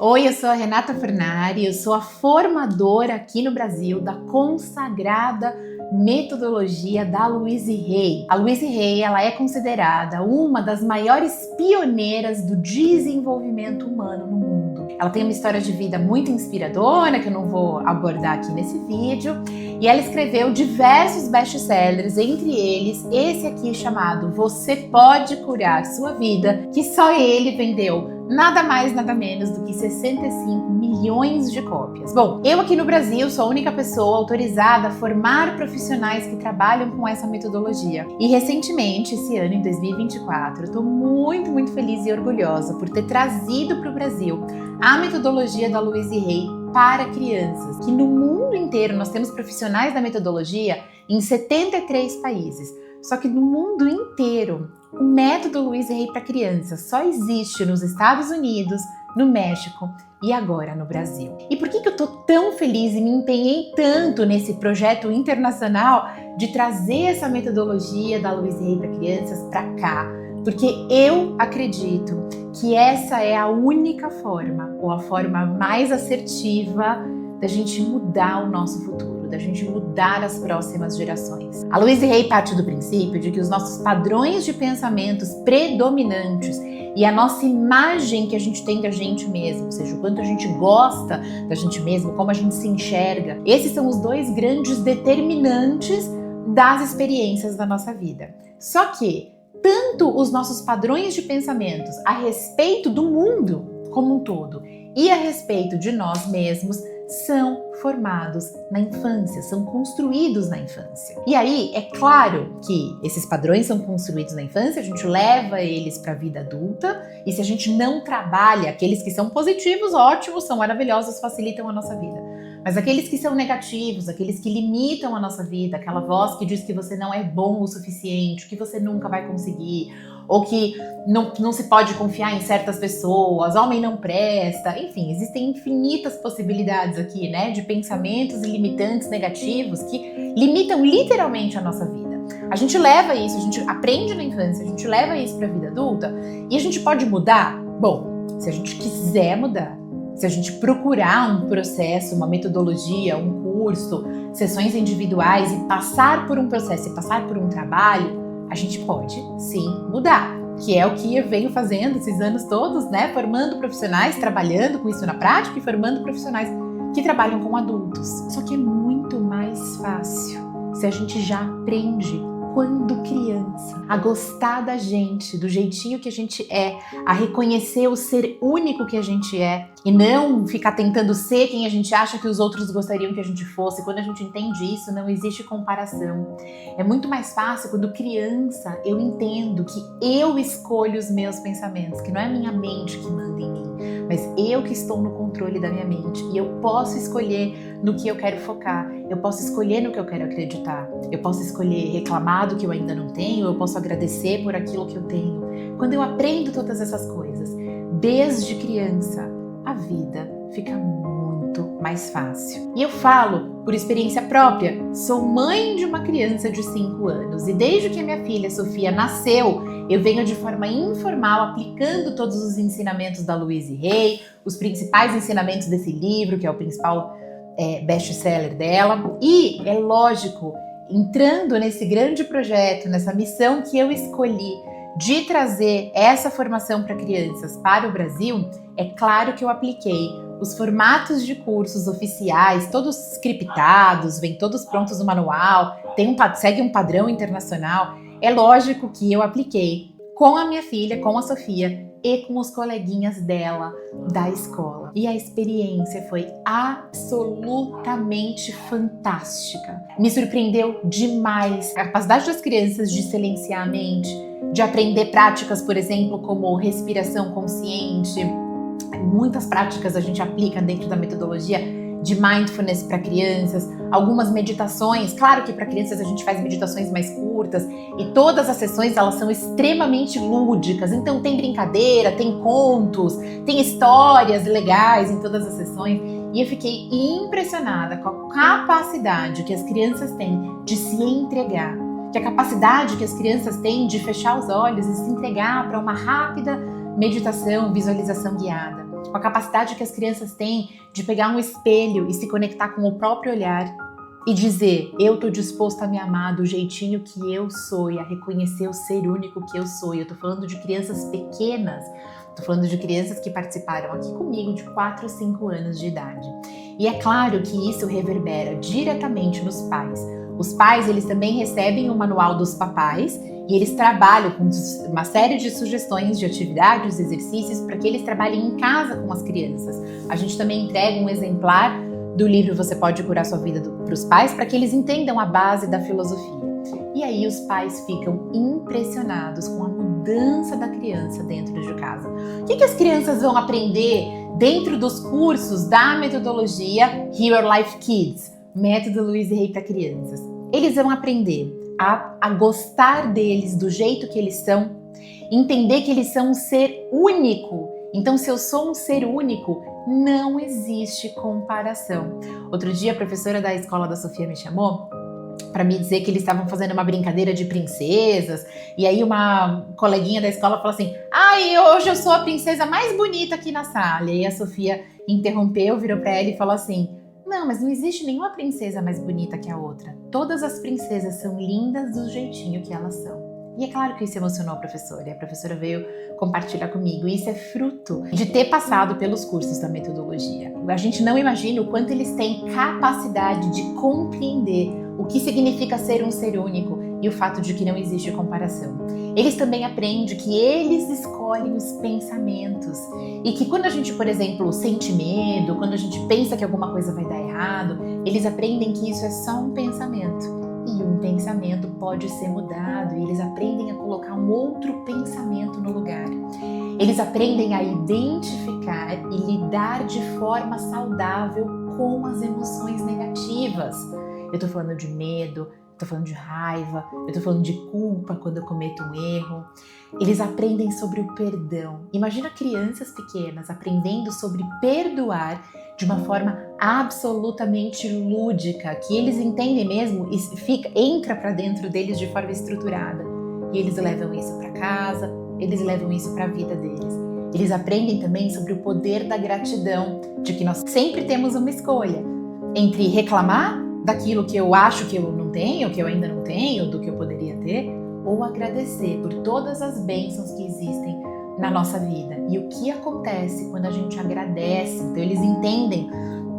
Oi, eu sou a Renata Furnari, eu sou a formadora aqui no Brasil da consagrada metodologia da Louise Hay. A Louise Hay, ela é considerada uma das maiores pioneiras do desenvolvimento humano no mundo. Ela tem uma história de vida muito inspiradora, que eu não vou abordar aqui nesse vídeo, e ela escreveu diversos best-sellers, entre eles esse aqui chamado Você Pode Curar Sua Vida, que só ele vendeu nada mais, nada menos do que 65 milhões de cópias. Bom, eu aqui no Brasil sou a única pessoa autorizada a formar profissionais que trabalham com essa metodologia. E recentemente, esse ano, em 2024, eu estou muito feliz e orgulhosa por ter trazido para o Brasil a metodologia da Louise Hay para crianças, que no mundo inteiro nós temos profissionais da metodologia em 73 países. Só que no mundo inteiro, o método Louise Hay para crianças só existe nos Estados Unidos, no México e agora no Brasil. E por que eu tô tão feliz e me empenhei tanto nesse projeto internacional de trazer essa metodologia da Louise Hay para crianças para cá? Porque eu acredito que essa é a única forma, ou a forma mais assertiva da gente mudar o nosso futuro, da gente mudar as próximas gerações. A Louise Hay parte do princípio de que os nossos padrões de pensamentos predominantes e a nossa imagem que a gente tem da gente mesmo, ou seja, o quanto a gente gosta da gente mesmo, como a gente se enxerga, esses são os dois grandes determinantes das experiências da nossa vida. Só que tanto os nossos padrões de pensamentos a respeito do mundo como um todo e a respeito de nós mesmos são formados na infância, são construídos na infância. E aí, é claro que esses padrões são construídos na infância, a gente leva eles para a vida adulta, e se a gente não trabalha, aqueles que são positivos, ótimos, são maravilhosos, facilitam a nossa vida. Mas aqueles que são negativos, aqueles que limitam a nossa vida, aquela voz que diz que você não é bom o suficiente, que você nunca vai conseguir, ou que não se pode confiar em certas pessoas, homem não presta, enfim, existem infinitas possibilidades aqui, né, de pensamentos limitantes negativos que limitam literalmente a nossa vida. A gente leva isso, a gente aprende na infância, a gente leva isso para a vida adulta e a gente pode mudar? Bom, se a gente quiser mudar, se a gente procurar um processo, uma metodologia, um curso, sessões individuais e passar por um processo e passar por um trabalho, a gente pode sim mudar, que é o que eu venho fazendo esses anos todos, né? Formando profissionais, trabalhando com isso na prática e formando profissionais que trabalham com adultos. Só que é muito mais fácil se a gente já aprende quando criança, a gostar da gente, do jeitinho que a gente é, a reconhecer o ser único que a gente é e não ficar tentando ser quem a gente acha que os outros gostariam que a gente fosse. Quando a gente entende isso, não existe comparação. É muito mais fácil quando criança eu entendo que eu escolho os meus pensamentos, que não é a minha mente que manda em mim, mas eu que estou no controle da minha mente e eu posso escolher no que eu quero focar, eu posso escolher no que eu quero acreditar, eu posso escolher reclamar do que eu ainda não tenho, eu posso agradecer por aquilo que eu tenho. Quando eu aprendo todas essas coisas, desde criança, a vida fica muito mais fácil. E eu falo por experiência própria, sou mãe de uma criança de 5 anos e desde que a minha filha Sofia nasceu, eu venho de forma informal aplicando todos os ensinamentos da Louise Hay, os principais ensinamentos desse livro, que é o principal best-seller dela. E é lógico, entrando nesse grande projeto, nessa missão que eu escolhi de trazer essa formação para crianças para o Brasil, é claro que eu apliquei os formatos de cursos oficiais, todos scriptados, vêm todos prontos no manual, segue um padrão internacional. É lógico que eu apliquei com a minha filha, com a Sofia e com os coleguinhas dela da escola. E a experiência foi absolutamente fantástica. Me surpreendeu demais a capacidade das crianças de silenciar a mente, de aprender práticas, por exemplo, como respiração consciente. Muitas práticas a gente aplica dentro da metodologia de mindfulness para crianças, algumas meditações. Claro que para crianças a gente faz meditações mais curtas e todas as sessões elas são extremamente lúdicas, então tem brincadeira, tem contos, tem histórias legais em todas as sessões. E eu fiquei impressionada com a capacidade que as crianças têm de se entregar, que a capacidade que as crianças têm de fechar os olhos e se entregar para uma rápida meditação, visualização guiada. com a capacidade que as crianças têm de pegar um espelho e se conectar com o próprio olhar e dizer, eu tô disposto a me amar do jeitinho que eu sou e a reconhecer o ser único que eu sou. E eu tô falando de crianças pequenas, tô falando de crianças que participaram aqui comigo de 4 ou 5 anos de idade. E é claro que isso reverbera diretamente nos pais. Os pais, eles também recebem o manual dos papais e eles trabalham com uma série de sugestões de atividades, exercícios, para que eles trabalhem em casa com as crianças. A gente também entrega um exemplar do livro Você Pode Curar Sua Vida para os pais, para que eles entendam a base da filosofia. E aí os pais ficam impressionados com a mudança da criança dentro de casa. O que as crianças vão aprender dentro dos cursos da metodologia Heal Your Life Kids, método Louise Hay para crianças? Eles vão aprender a gostar deles do jeito que eles são, entender que eles são um ser único. Então, se eu sou um ser único, não existe comparação. Outro dia, a professora da escola da Sofia me chamou para me dizer que eles estavam fazendo uma brincadeira de princesas, e aí uma coleguinha da escola falou assim, hoje eu sou a princesa mais bonita aqui na sala. E aí a Sofia interrompeu, virou para ela e falou assim, não, mas não existe nenhuma princesa mais bonita que a outra. Todas as princesas são lindas do jeitinho que elas são. E é claro que isso emocionou a professora, e a professora veio compartilhar comigo. E isso é fruto de ter passado pelos cursos da metodologia. A gente não imagina o quanto eles têm capacidade de compreender o que significa ser um ser único e o fato de que não existe comparação. Eles também aprendem que eles escolhem os pensamentos e que quando a gente, por exemplo, sente medo, quando a gente pensa que alguma coisa vai dar errado, eles aprendem que isso é só um pensamento. E um pensamento pode ser mudado, e eles aprendem a colocar um outro pensamento no lugar. Eles aprendem a identificar e lidar de forma saudável com as emoções negativas. Eu tô falando de medo, eu tô falando de raiva, eu tô falando de culpa quando eu cometo um erro. Eles aprendem sobre o perdão. Imagina crianças pequenas aprendendo sobre perdoar de uma forma absolutamente lúdica, que eles entendem mesmo e entra para dentro deles de forma estruturada. E eles levam isso para casa, eles levam isso para a vida deles. Eles aprendem também sobre o poder da gratidão, de que nós sempre temos uma escolha entre reclamar daquilo que eu acho que eu não tenho, que eu ainda não tenho, do que eu poderia ter, ou agradecer por todas as bênçãos que existem na nossa vida. E o que acontece quando a gente agradece? Então eles entendem,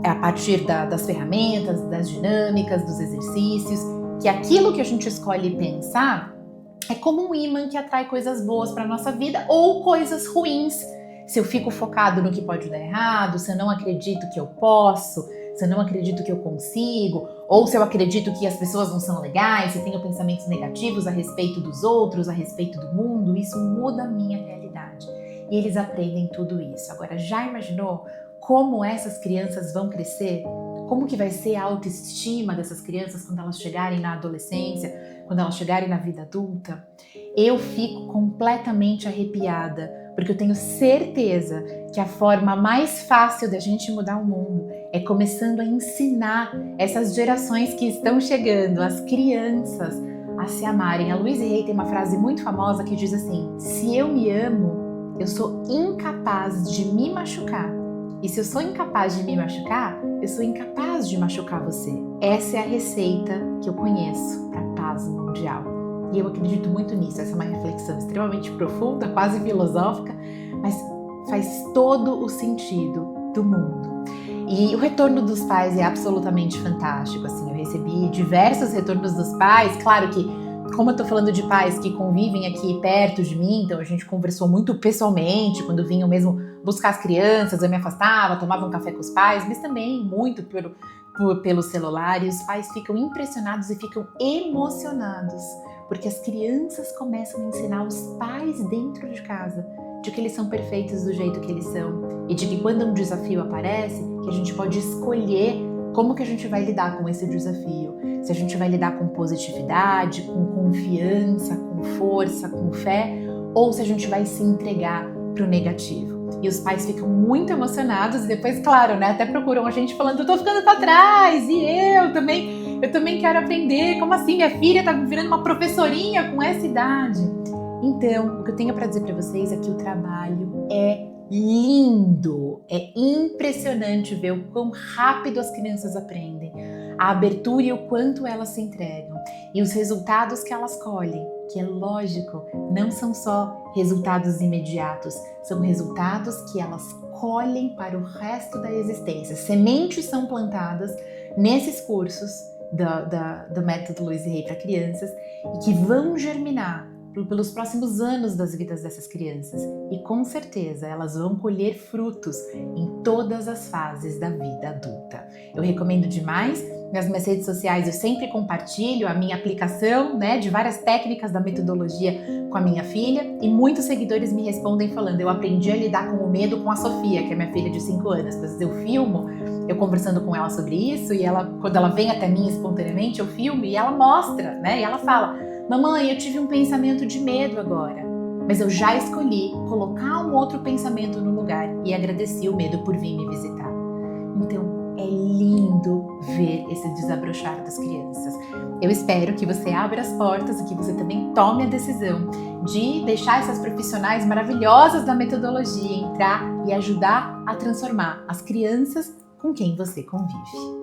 a partir das ferramentas, das dinâmicas, dos exercícios, que aquilo que a gente escolhe pensar é como um ímã que atrai coisas boas para a nossa vida ou coisas ruins. Se eu fico focado no que pode dar errado, se eu não acredito que eu posso, se eu não acredito que eu consigo, ou se eu acredito que as pessoas não são legais, se tenho pensamentos negativos a respeito dos outros, a respeito do mundo, isso muda a minha realidade. E eles aprendem tudo isso. Agora, já imaginou como essas crianças vão crescer? Como que vai ser a autoestima dessas crianças quando elas chegarem na adolescência, quando elas chegarem na vida adulta? Eu fico completamente arrepiada, porque eu tenho certeza que a forma mais fácil da gente mudar o mundo é começando a ensinar essas gerações que estão chegando, as crianças, a se amarem. A Louise Hay tem uma frase muito famosa que diz assim, se eu me amo, eu sou incapaz de me machucar. E se eu sou incapaz de me machucar, eu sou incapaz de machucar você. Essa é a receita que eu conheço para a paz mundial. E eu acredito muito nisso. Essa é uma reflexão extremamente profunda, quase filosófica, mas faz todo o sentido do mundo. E o retorno dos pais é absolutamente fantástico. Assim, eu recebi diversos retornos dos pais. Claro que, como eu tô falando de pais que convivem aqui perto de mim, então a gente conversou muito pessoalmente, quando vinham mesmo buscar as crianças, eu me afastava, tomava um café com os pais, mas também muito pelo celular, e os pais ficam impressionados e ficam emocionados, porque as crianças começam a ensinar os pais dentro de casa de que eles são perfeitos do jeito que eles são e de que quando um desafio aparece, que a gente pode escolher como que a gente vai lidar com esse desafio. Se a gente vai lidar com positividade, com confiança, com força, com fé, ou se a gente vai se entregar para o negativo. E os pais ficam muito emocionados e depois, claro, né, até procuram a gente falando, eu tô ficando para trás, e eu também quero aprender, como assim, minha filha tá virando uma professorinha com essa idade? Então, o que eu tenho para dizer para vocês é que o trabalho é lindo. É impressionante ver o quão rápido as crianças aprendem, a abertura e o quanto elas se entregam e os resultados que elas colhem, que é lógico, não são só resultados imediatos, são resultados que elas colhem para o resto da existência. Sementes são plantadas nesses cursos do método Louise Hay para crianças e que vão germinar pelos próximos anos das vidas dessas crianças e com certeza elas vão colher frutos em todas as fases da vida adulta. Eu recomendo demais. Nas minhas redes sociais eu sempre compartilho a minha aplicação, de várias técnicas da metodologia com a minha filha e muitos seguidores me respondem falando: eu aprendi a lidar com o medo com a Sofia, que é minha filha de 5 anos. Às vezes eu filmo, eu conversando com ela sobre isso e ela, quando ela vem até mim espontaneamente, eu filmo e ela mostra, e ela fala: mamãe, eu tive um pensamento de medo agora, mas eu já escolhi colocar um outro pensamento no lugar e agradeci o medo por vir me visitar. Então, é lindo ver esse desabrochar das crianças. Eu espero que você abra as portas e que você também tome a decisão de deixar essas profissionais maravilhosas da metodologia entrar e ajudar a transformar as crianças com quem você convive.